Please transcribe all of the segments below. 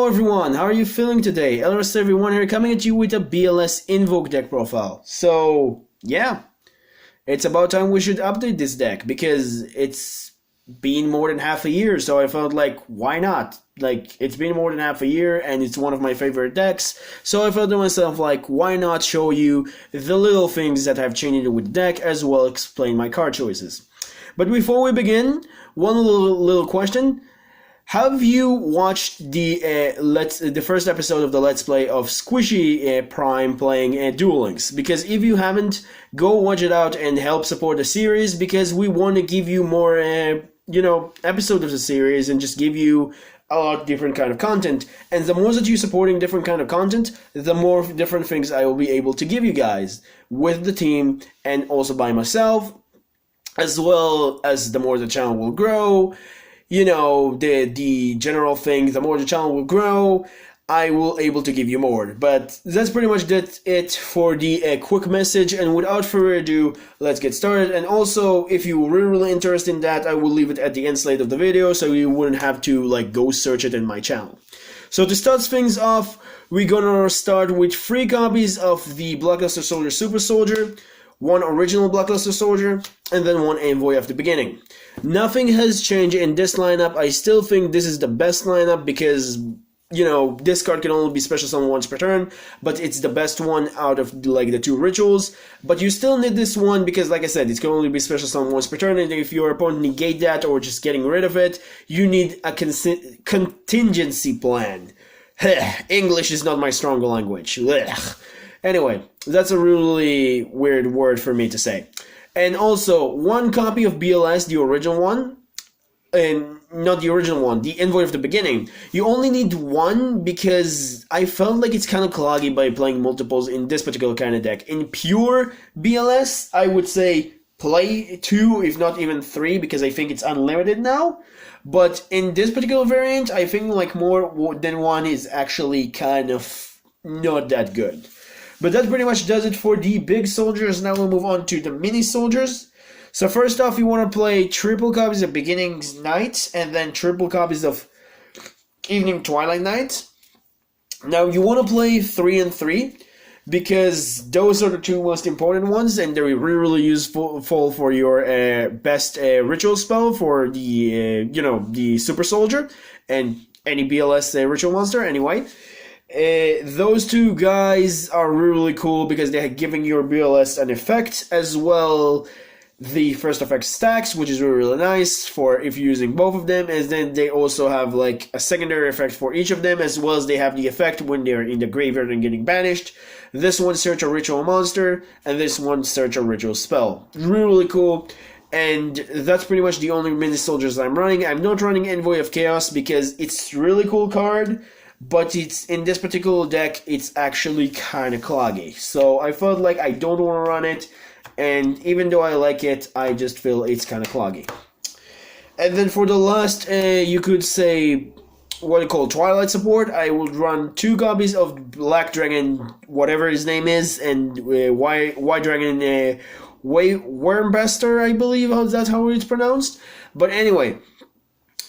everyone, how are you feeling today? LRS everyone here coming at you with a BLS Invoked deck profile. So, yeah, it's about time we should update this deck because it's been more than half a year, so I felt like, why not? Like, it's been more than half a year and it's one of my favorite decks, so I felt to myself like, why not show you the little things that have changed with the deck as well as explain my card choices. But before we begin, one little question. Have you watched the first episode of the Let's Play of Squishy Prime playing Duel Links? Because if you haven't, go watch it out and help support the series because we want to give you more, episodes of the series and just give you a lot of different kind of content. And the more that you're supporting different kind of content, the more different things I will be able to give you guys with the team and also by myself, as well as the more the channel will grow. You know, the general thing, the more the channel will grow, I will able to give you more. But that's pretty much it for the quick message, and without further ado, let's get started. And also, if you're really interested in that, I will leave it at the end slate of the video, so you wouldn't have to go search it in my channel. So to start things off, we're gonna start with 3 copies of the Blockbuster Soldier Super Soldier, 1 original Blockbuster Soldier, and then 1 Envoy of the Beginning. Nothing has changed in this lineup. I still think this is the best lineup because, this card can only be special summoned once per turn, but it's the best one out of the 2 rituals. But you still need this one because, like I said, it can only be special summoned once per turn, and if your opponent negate that or just getting rid of it, you need a contingency plan. English is not my stronger language. Anyway, that's a really weird word for me to say. And also, 1 copy of BLS, the original one, and not the original one, the Envoy of the Beginning. You only need 1 because I felt like it's kind of cloggy by playing multiples in this particular kind of deck. In pure BLS, I would say play 2, if not even 3, because I think it's unlimited now. But in this particular variant, I think more than 1 is actually kind of not that good. But that pretty much does it for the big soldiers. Now we'll move on to the mini soldiers. So first off, you want to play triple copies of Beginning's Night and then triple copies of Evening Twilight Night. Now you want to play 3 and 3 because those are the 2 most important ones and they're really useful for your best ritual spell for the the super soldier and any BLS ritual monster anyway. Those 2 guys are really cool because they're giving your BLS an effect, as well the first effect stacks, which is really nice for if you're using both of them, and then they also have a secondary effect for each of them, as well as they have the effect when they're in the graveyard and getting banished. This one search a ritual monster, and this one search a ritual spell. Really cool. And that's pretty much the only mini soldiers I'm running. I'm not running Envoy of Chaos because it's a really cool card, but it's in this particular deck, it's actually kind of cloggy. So I felt like I don't want to run it, and even though I like it, I just feel it's kind of cloggy. And then for the last, you could say, what you call Twilight support, I would run 2 copies of Black Dragon, whatever his name is, and White Dragon, Wormbuster, I believe that's how it's pronounced. But anyway,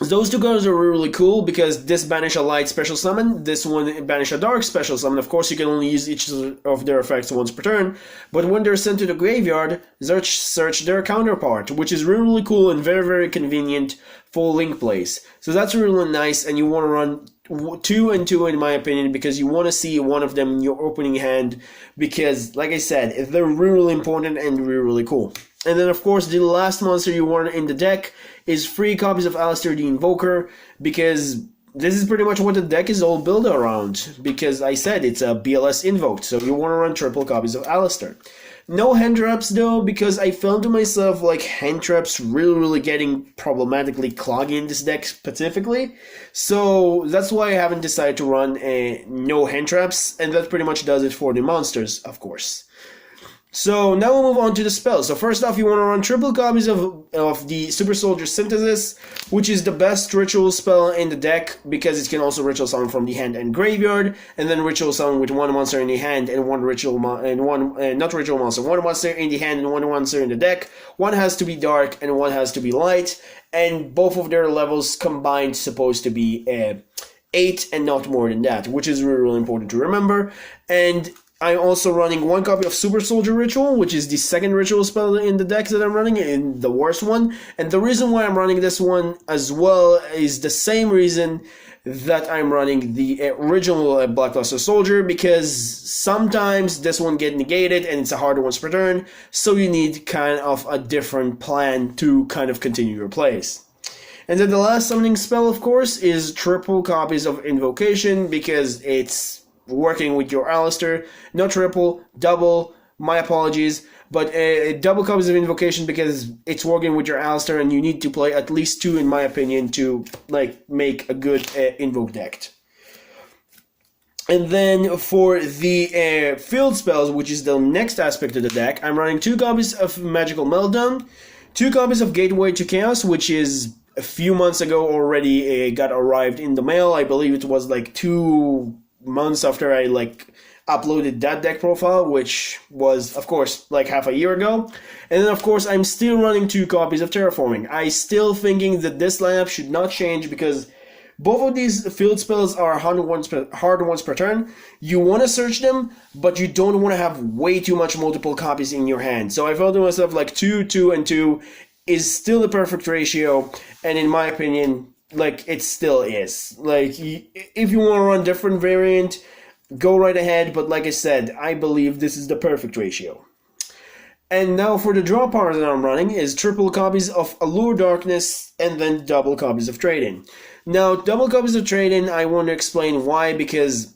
those 2 cards are really cool because this banish a light special summon, this one banish a dark special summon. Of course, you can only use each of their effects once per turn, but when they're sent to the graveyard, search their counterpart, which is really cool and very, very convenient for link plays. So that's really nice, and you want to run 2 and 2 in my opinion because you want to see one of them in your opening hand because, like I said, they're really important and really cool. And then, of course, the last monster you want in the deck is 3 copies of Alistair the Invoker, because this is pretty much what the deck is all built around, because I said it's a BLS Invoked, so you want to run triple copies of Alistair. No hand traps, though, because I felt to myself hand traps really getting problematically cloggy in this deck specifically, so that's why I haven't decided to run no hand traps, and that pretty much does it for the monsters, of course. So now we'll move on to the spells. So first off, you want to run triple copies of the Super Soldier Synthesis, which is the best ritual spell in the deck because it can also ritual summon from the hand and graveyard, and then ritual summon with 1 monster in the hand and 1 ritual not ritual monster, 1 monster in the hand and 1 monster in the deck. 1 has to be dark and 1 has to be light, and both of their levels combined supposed to be 8 and not more than that, which is really, really important to remember. And I'm also running one copy of Super Soldier Ritual, which is the second ritual spell in the deck that I'm running, in the worst one. And the reason why I'm running this one as well is the same reason that I'm running the original Blackluster Soldier, because sometimes this one get negated and it's a harder once per turn, so you need kind of a different plan to kind of continue your plays. And then the last summoning spell, of course, is triple copies of Invocation, because it's working with your Alistair. Not triple, double, my apologies, but double copies of Invocation because it's working with your Alistair, and you need to play at least 2, in my opinion, to like make a good Invoke deck. And then for the field spells, which is the next aspect of the deck, I'm running 2 copies of Magical Meltdown, 2 copies of Gateway to Chaos, which is a few months ago already got arrived in the mail. I believe it was like 2 months after I uploaded that deck profile, which was, of course, like half a year ago. And then, of course, I'm still running 2 copies of Terraforming. I still thinking that this lineup should not change, because both of these field spells are hard once per turn. You want to search them, but you don't want to have way too much multiple copies in your hand. So I felt to myself like 2, 2, and 2 is still the perfect ratio, and in my opinion, like, it still is. Like, if you want to run different variant, go right ahead, but like I said, I believe this is the perfect ratio. And now for the draw part that I'm running is triple copies of Allure Darkness and then double copies of Trade-In. Now, double copies of Trade-In, I want to explain why, because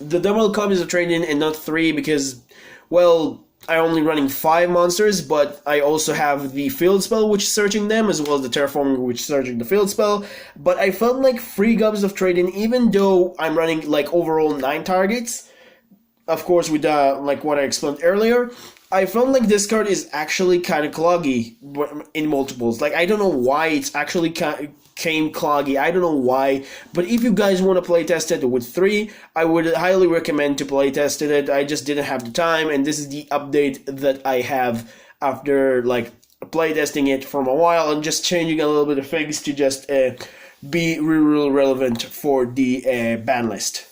the double copies of Trade-In and not 3, because, well, I'm only running 5 monsters, but I also have the field spell which is searching them, as well as the Terraforming which is searching the field spell. But I felt like 3 copies of Trade-In, even though I'm running like overall 9 targets, of course with like what I explained earlier, I felt like this card is actually kind of cloggy in multiples. Like, I don't know why it's actually came cloggy. I don't know why. But if you guys want to playtest it with 3, I would highly recommend to playtest it. I just didn't have the time, and this is the update that I have after like playtesting it for a while and just changing a little bit of things to just be really relevant for the ban list.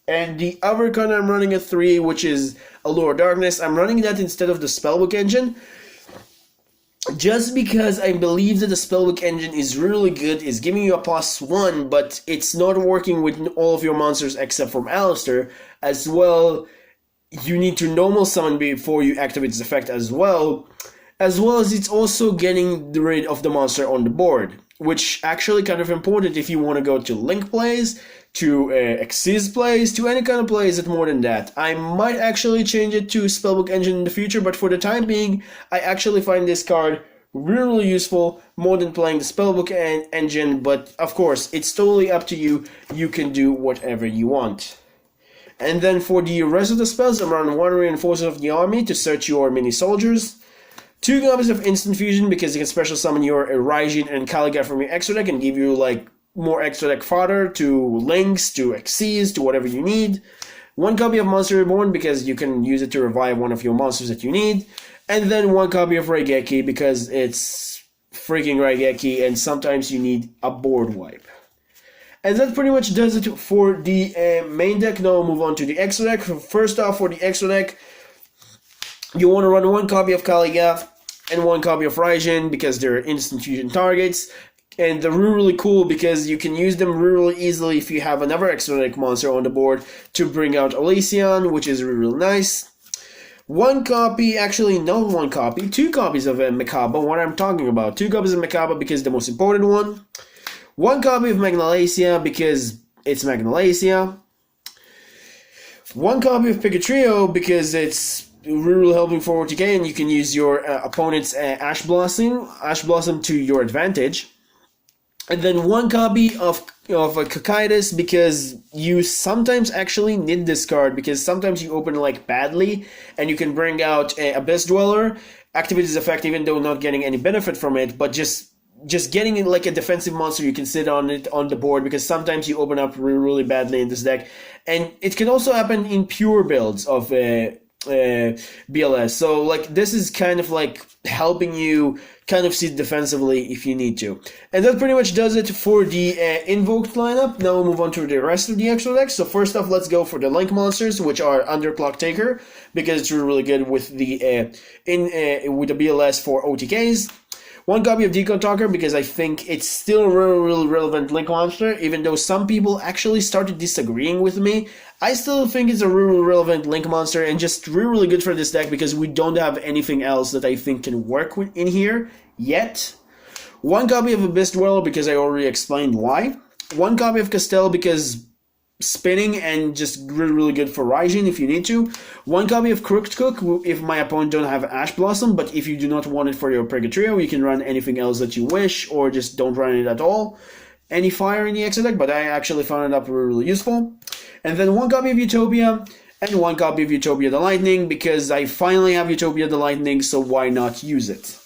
And the other card I'm running at 3, which is Allure Darkness, I'm running that instead of the Spellbook engine, just because I believe that the Spellbook engine is really good, is giving you a +1, but it's not working with all of your monsters except from Alistair. As well, you need to normal summon before you activate its effect as well as it's also getting rid of the monster on the board, which actually kind of important if you want to go to link plays, to Xyz plays, to any kind of plays that more than that. I might actually change it to Spellbook Engine in the future, but for the time being, I actually find this card really useful, more than playing the Spellbook Engine, but of course, it's totally up to you. You can do whatever you want. And then for the rest of the spells, I'm running 1 Reinforcer of the Army to search your mini soldiers, 2 copies of Instant Fusion because you can special summon your Raijin and Kaliga from your extra deck and give you like more extra deck fodder to links, to Xyz, to whatever you need. 1 copy of Monster Reborn because you can use it to revive one of your monsters that you need. And then 1 copy of Raigeki because it's freaking Raigeki and sometimes you need a board wipe. And that pretty much does it for the main deck. Now we'll move on to the extra deck. First off, for the extra deck, you want to run 1 copy of Kaliga and 1 copy of Raijin because they're instant fusion targets. And they're really cool because you can use them really easily if you have another extra deck monster on the board to bring out Elysian, which is really nice. 1 copy, actually not 1 copy, 2 copies of Mekaba, what I'm talking about. 2 copies of Mekaba because the most important one. 1 copy of Magnalacia because it's Magnalacia. 1 copy of Picatrio because it's really helping for 40k and you can use your opponent's Ash Blossom to your advantage. And then 1 copy of a Cocytus because you sometimes actually need this card because sometimes you open like badly and you can bring out Abyss Dweller, activate its effect even though not getting any benefit from it, but just getting in like a defensive monster you can sit on it on the board because sometimes you open up really badly in this deck. And it can also happen in pure builds of BLS. So like this is kind of like helping you kind of sit defensively if you need to. And that pretty much does it for the Invoked lineup. Now we'll move on to the rest of the extra decks. So first off, let's go for the Link monsters, which are Underclock Taker, because it's really, really good with the with the BLS for OTKs. One copy of Decon Talker because I think it's still a really, really relevant Link monster, even though some people actually started disagreeing with me. I still think it's a really relevant Link monster and just really, really good for this deck because we don't have anything else that I think can work in here yet. One copy of Abyss Dweller because I already explained why. One copy of Castell because spinning and just really, really good for Raijin if you need to. One copy of Crooked Cook if my opponent don't have Ash Blossom, but if you do not want it for your Purgatrio, you can run anything else that you wish, or just don't run it at all. Any fire in the extra deck, but I actually found it up really, really useful. And then one copy of Utopia, and one copy of Utopia the Lightning, because I finally have Utopia the Lightning, so why not use it?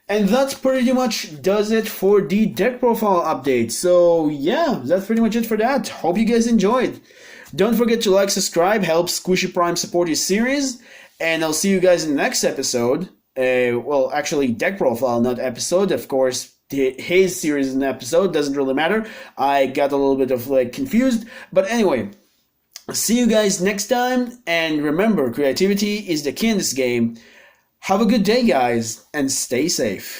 And that pretty much does it for the deck profile update. So yeah, that's pretty much it for that. Hope you guys enjoyed. Don't forget to like, subscribe, help Squishy Prime support his series. And I'll see you guys in the next episode. Well, actually, deck profile, not episode. Of course, his series is an episode. Doesn't really matter. I got a little bit of confused. But anyway, see you guys next time. And remember, creativity is the key in this game. Have a good day, guys, and stay safe.